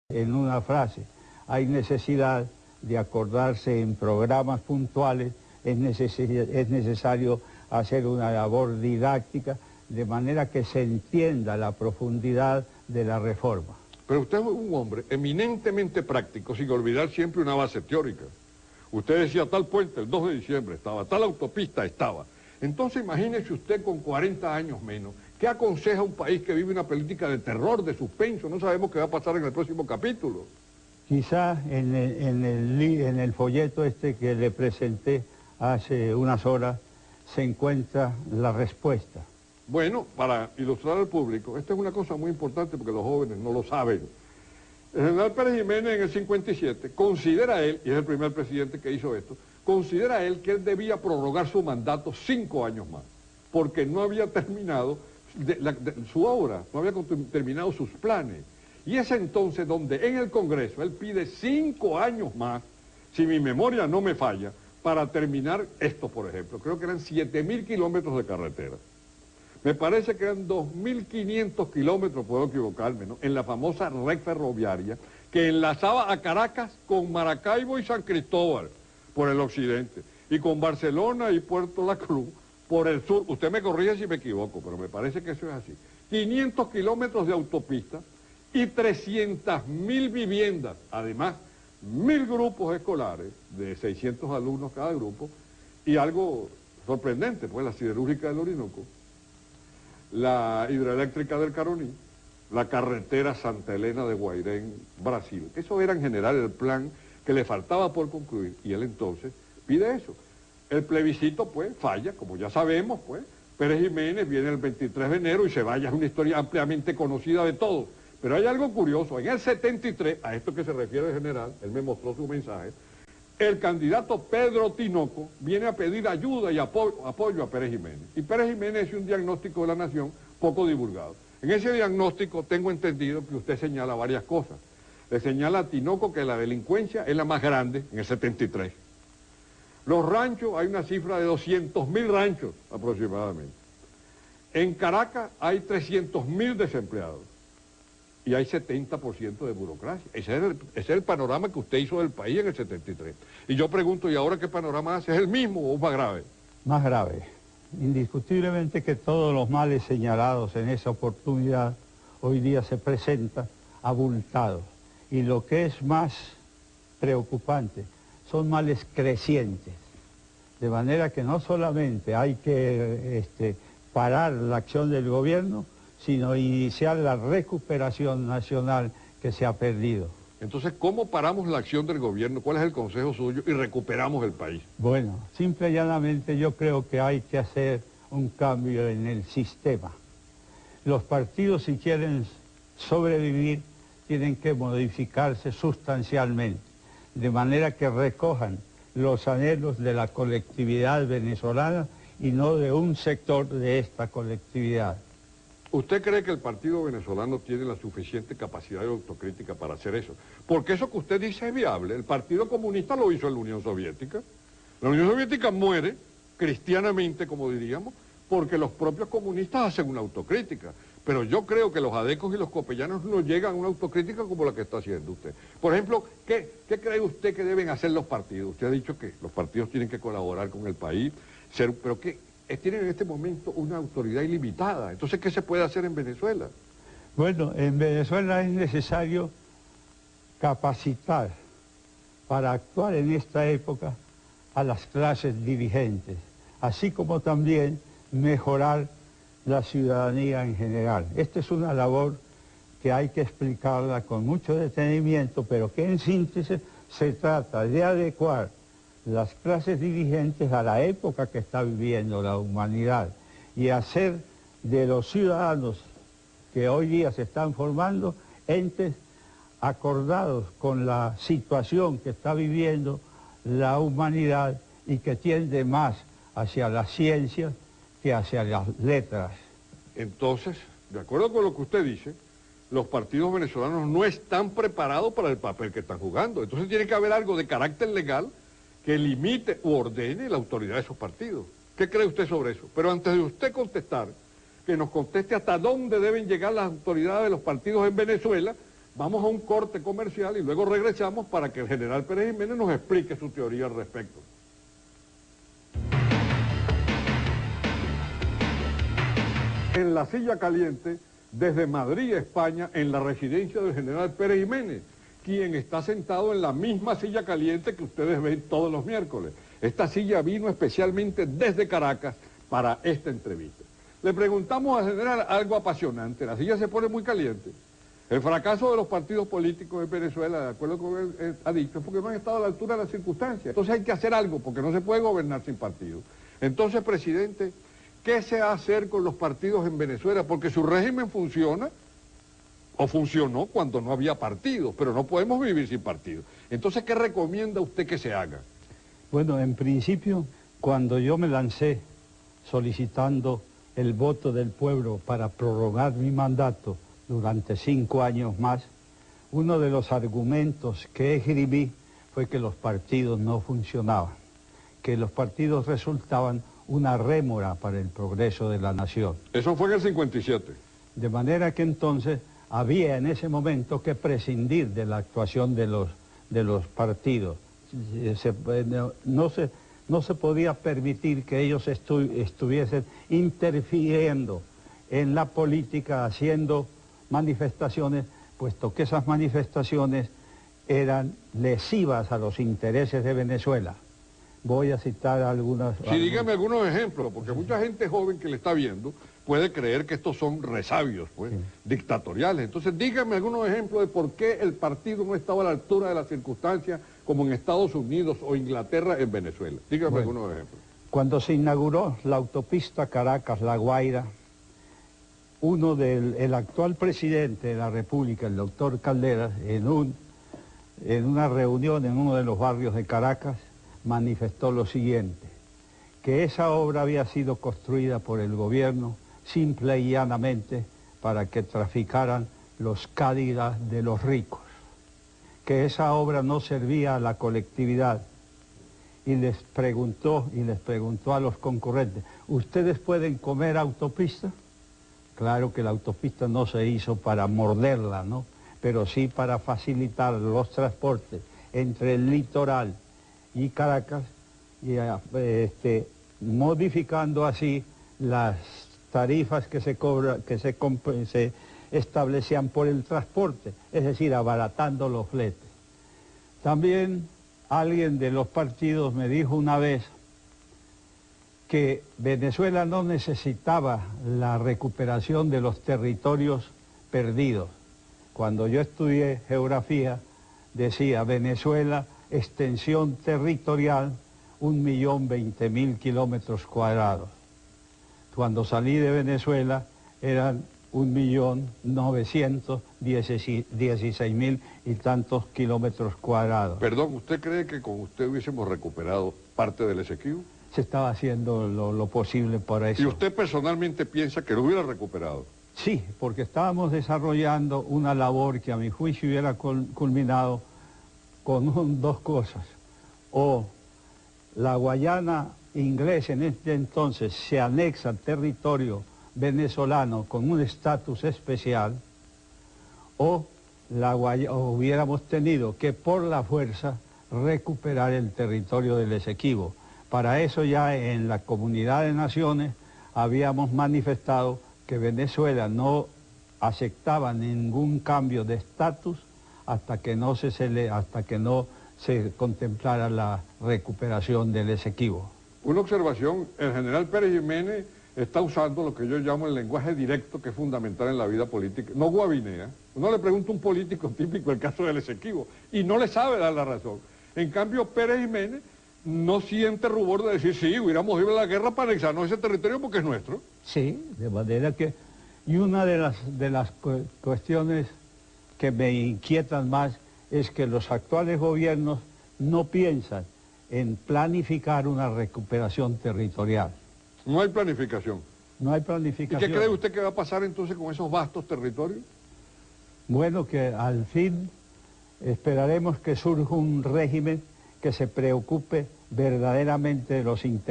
en una frase. Hay necesidad de acordarse en programas puntuales, es necesario hacer una labor didáctica, de manera que se entienda la profundidad de la reforma. Pero usted es un hombre eminentemente práctico, sin olvidar siempre una base teórica. Usted decía, tal puente el 2 de diciembre estaba, tal autopista estaba. Entonces imagínese usted con 40 años menos, ¿qué aconseja a un país que vive una política de terror, de suspenso? No sabemos qué va a pasar en el próximo capítulo. Quizá en el folleto este que le presenté hace unas horas se encuentra la respuesta. Bueno, para ilustrar al público, esta es una cosa muy importante porque los jóvenes no lo saben. El general Pérez Jiménez en el 57 considera él, y es el primer presidente que hizo esto, considera él que él debía prorrogar su mandato 5 años más, porque no había terminado su obra, no había terminado sus planes. Y es entonces donde en el Congreso él pide 5 años más, si mi memoria no me falla, para terminar esto, por ejemplo. Creo que eran 7.000 kilómetros de carretera. Me parece que eran 2.500 kilómetros, puedo equivocarme, ¿no?, en la famosa red ferroviaria que enlazaba a Caracas con Maracaibo y San Cristóbal por el occidente, y con Barcelona y Puerto La Cruz por el sur. Usted me corrige si me equivoco, pero me parece que eso es así. 500 kilómetros de autopista y 300.000 viviendas, además 1.000 grupos escolares de 600 alumnos cada grupo, y algo sorprendente, pues la siderúrgica del Orinoco, la hidroeléctrica del Caroní, la carretera Santa Elena de Guairén, Brasil. Eso era en general el plan que le faltaba por concluir, y él entonces pide eso. El plebiscito, pues, falla, como ya sabemos, pues. Pérez Jiménez viene el 23 de enero y se vaya, es una historia ampliamente conocida de todos. Pero hay algo curioso, en el 73, a esto que se refiere el general, él me mostró su mensaje, el candidato Pedro Tinoco viene a pedir ayuda y apoyo a Pérez Jiménez. Y Pérez Jiménez hace un diagnóstico de la nación poco divulgado. En ese diagnóstico tengo entendido que usted señala varias cosas. Le señala a Tinoco que la delincuencia es la más grande en el 73. Los ranchos, hay una cifra de 200.000 ranchos aproximadamente. En Caracas hay 300.000 desempleados. Y hay 70% de burocracia. Ese es el panorama que usted hizo del país en el 73. Y yo pregunto, ¿y ahora qué panorama hace? ¿Es el mismo o más grave? Más grave. Indiscutiblemente que todos los males señalados en esa oportunidad hoy día se presentan abultados. Y lo que es más preocupante, son males crecientes. De manera que no solamente hay que parar la acción del gobierno, sino iniciar la recuperación nacional que se ha perdido. Entonces, ¿cómo paramos la acción del gobierno? ¿Cuál es el consejo suyo? Y recuperamos el país. Bueno, simple y llanamente yo creo que hay que hacer un cambio en el sistema. Los partidos, si quieren sobrevivir, tienen que modificarse sustancialmente, de manera que recojan los anhelos de la colectividad venezolana y no de un sector de esta colectividad. ¿Usted cree que el Partido Venezolano tiene la suficiente capacidad de autocrítica para hacer eso? Porque eso que usted dice es viable. El Partido Comunista lo hizo en la Unión Soviética. La Unión Soviética muere, cristianamente, como diríamos, porque los propios comunistas hacen una autocrítica. Pero yo creo que los adecos y los copellanos no llegan a una autocrítica como la que está haciendo usted. Por ejemplo, ¿qué cree usted que deben hacer los partidos? Usted ha dicho que los partidos tienen que colaborar con el país, pero ¿qué? Tienen en este momento una autoridad ilimitada. Entonces, ¿qué se puede hacer en Venezuela? Bueno, en Venezuela es necesario capacitar para actuar en esta época a las clases dirigentes, así como también mejorar la ciudadanía en general. Esta es una labor que hay que explicarla con mucho detenimiento, pero que en síntesis se trata de adecuar las clases dirigentes a la época que está viviendo la humanidad y hacer de los ciudadanos que hoy día se están formando entes acordados con la situación que está viviendo la humanidad y que tiende más hacia las ciencias que hacia las letras. Entonces, de acuerdo con lo que usted dice, los partidos venezolanos no están preparados para el papel que están jugando. Entonces tiene que haber algo de carácter legal que limite u ordene la autoridad de esos partidos. ¿Qué cree usted sobre eso? Pero antes de usted contestar, que nos conteste hasta dónde deben llegar las autoridades de los partidos en Venezuela, Vamos a un corte comercial y luego regresamos para que el general Pérez Jiménez nos explique su teoría al respecto. En la silla caliente, desde Madrid, España, en la residencia del general Pérez Jiménez, quien está sentado en la misma silla caliente que ustedes ven todos los miércoles. Esta silla vino especialmente desde Caracas para esta entrevista. Le preguntamos al general algo apasionante, la silla se pone muy caliente. El fracaso de los partidos políticos en Venezuela, de acuerdo con lo que él ha dicho, es porque no han estado a la altura de las circunstancias. Entonces hay que hacer algo, porque no se puede gobernar sin partidos. Entonces, presidente, ¿qué se va a hacer con los partidos en Venezuela? Porque su régimen funciona, o funcionó cuando no había partidos, pero no podemos vivir sin partidos. Entonces, ¿qué recomienda usted que se haga? Bueno, en principio, cuando yo me lancé solicitando el voto del pueblo para prorrogar mi mandato durante 5 años más, uno de los argumentos que escribí fue que los partidos no funcionaban, que los partidos resultaban una rémora para el progreso de la nación. Eso fue en el 57. De manera que entonces había en ese momento que prescindir de la actuación de los partidos. No se podía permitir que ellos estuviesen interfiriendo en la política, haciendo manifestaciones, puesto que esas manifestaciones eran lesivas a los intereses de Venezuela. Voy a citar algunas... Sí, dígame algunos ejemplos, porque mucha gente joven que le está viendo puede creer que estos son resabios, pues, sí, dictatoriales. Entonces, dígame algunos ejemplos de por qué el partido no estaba a la altura de las circunstancias como en Estados Unidos o Inglaterra en Venezuela. Dígame algunos ejemplos. Cuando se inauguró la autopista Caracas-La Guaira, el actual presidente de la República, el doctor Caldera, en una reunión en uno de los barrios de Caracas, manifestó lo siguiente, que esa obra había sido construida por el gobierno simple y llanamente para que traficaran los Cadillacs de los ricos, que esa obra no servía a la colectividad, y les preguntó a los concurrentes, ¿ustedes pueden comer autopista? Claro que la autopista no se hizo para morderla, ¿no? Pero sí para facilitar los transportes entre el litoral y Caracas, y modificando así las tarifas que se establecían por el transporte, es decir, abaratando los fletes. También alguien de los partidos me dijo una vez que Venezuela no necesitaba la recuperación de los territorios perdidos. Cuando yo estudié geografía, decía Venezuela, extensión territorial, 1.020.000 kilómetros cuadrados. Cuando salí de Venezuela eran 1.916.000 y tantos kilómetros cuadrados. Perdón, ¿usted cree que con usted hubiésemos recuperado parte del Esequibo? Se estaba haciendo lo posible para eso. ¿Y usted personalmente piensa que lo hubiera recuperado? Sí, porque estábamos desarrollando una labor que a mi juicio hubiera culminado con dos cosas. O la Guayana inglesa en este entonces se anexa al territorio venezolano con un estatus especial, o hubiéramos tenido que por la fuerza recuperar el territorio del Esequibo. Para eso ya en la Comunidad de Naciones habíamos manifestado que Venezuela no aceptaba ningún cambio de estatus hasta que no se contemplara la recuperación del Esequibo. Una observación, el general Pérez Jiménez está usando lo que yo llamo el lenguaje directo, que es fundamental en la vida política, no guabinea. Uno le pregunta a un político típico el caso del Esequibo y no le sabe dar la razón. En cambio, Pérez Jiménez no siente rubor de decir, sí, hubiéramos ido a la guerra para anexarnos ese territorio porque es nuestro. Sí, de manera que... Y una de las cuestiones que me inquietan más es que los actuales gobiernos no piensan en planificar una recuperación territorial. No hay planificación. No hay planificación. ¿Y qué cree usted que va a pasar entonces con esos vastos territorios? Bueno, que al fin esperaremos que surja un régimen que se preocupe verdaderamente de los intereses